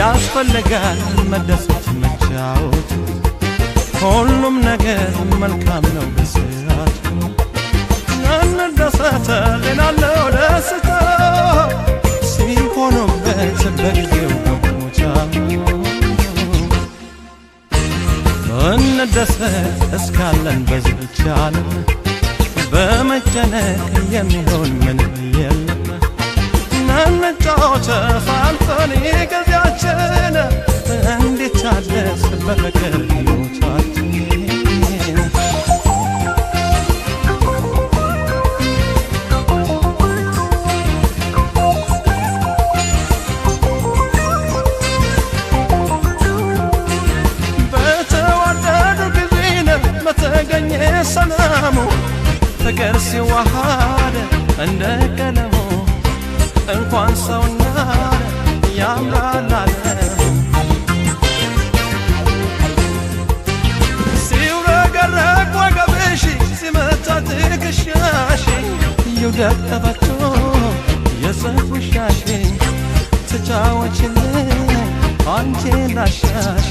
ያስፈልጋል መደሰት መጫወት ሁሉም ነገር መልካም ነው በስራት እንደሰተ ለናለው ደስታ ሲሆኑበት በጊዜው ሞቻ እንደሰት እስካለን በዚህች ዓለም በመጨነቅ የሚሆን ምንም የለም ነንጫወት ፋንፈን ጊዜያችን እንዲታደስ በፍቅር ሕይወታችን በተዋደዱ ጊዜን በተገኘ ሰላሙ ፍቅር ሲዋሃድ እንደ ቀለሙ እንኳን ሰውና ያምራል ዓለም ሲውረገረግ ወገብሽ ሲመታ ትከሻሽ ይውደቅ ተፈቶ የሰፉሻሽ ተጫወችልኝ አንቺን ላሻሽ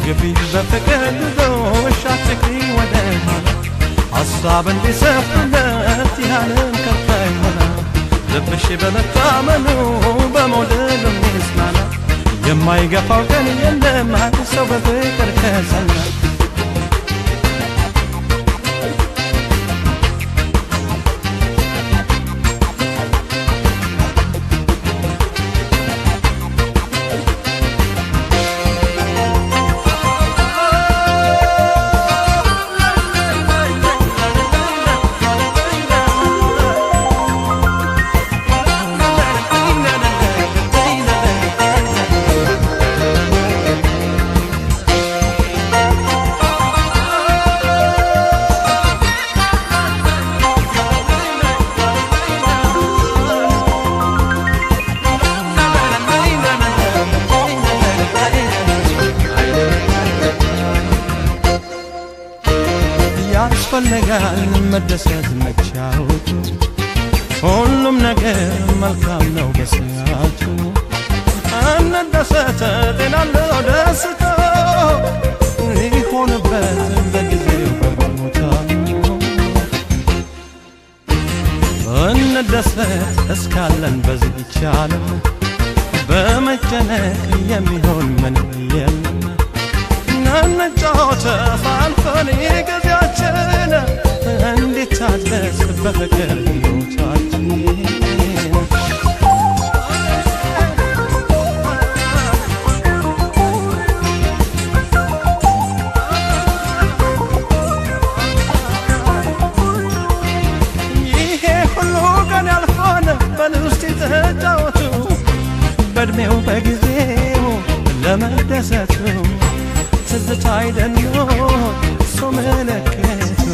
ግቢ በፍቅር ልዞሽ አትግሪ ወደ ኋላ ሐሳብ እንዲሰፍለት ያለም ከፋ ይሆናል ልብሽ በመታመኑ በመውደዱ ሚጽናና የማይገፋው ቀን የለም አንድ ሰው በፍቅር ከጸና ያስፈልጋል መደሰት መጫወት ሁሉም ነገር መልካም ነው በስራቱ እንደሰተ ጤናለው ደስታ ሊሆንበት በጊዜው በሞታ እንደሰት እስካለን በዚህች ዓለም በመጨነቅ የሚሆን ምንም የለም ነንጫወት ፋንፈን ጊዜያችን እንዲታደስ በፍቅር ሕይወታችን ይሄ ሁሉ ቀን ያልፋል በልውስጥ ተጫወቱ በዕድሜው በጊዜው ለመደሰቱ ትዝታ አይደለ ሰው መለከቱ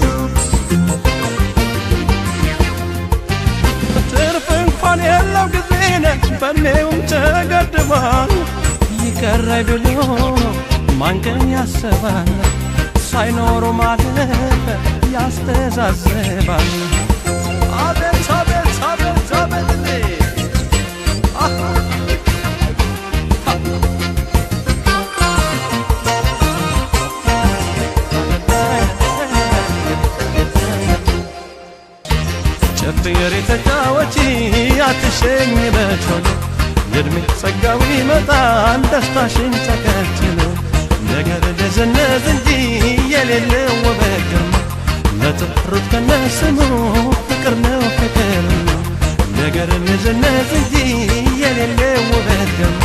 ትርፍ እንኳን የለው ጊዜን በዕድሜውም ተገድቧል ይቀራይ ብሎ ማን ቀን ያስባል ሳይኖሩ ማለፍ ያስተዛዝባል አቤት አቤት አቤት አቤት ጨፍሪ ተጫወቺ አትሸኝ በቶሎ የዕድሜ ጸጋው ይመጣል ደስታሽን ተከትሎ ነገር ደዘነዝ እንጂ የሌለው ውበት ግርማ ለጥሩት ከነስሙ ፍቅር ነው ፍቅር ነው ነገር ደዘነዝ እንጂ የሌለው ውበት ግርማ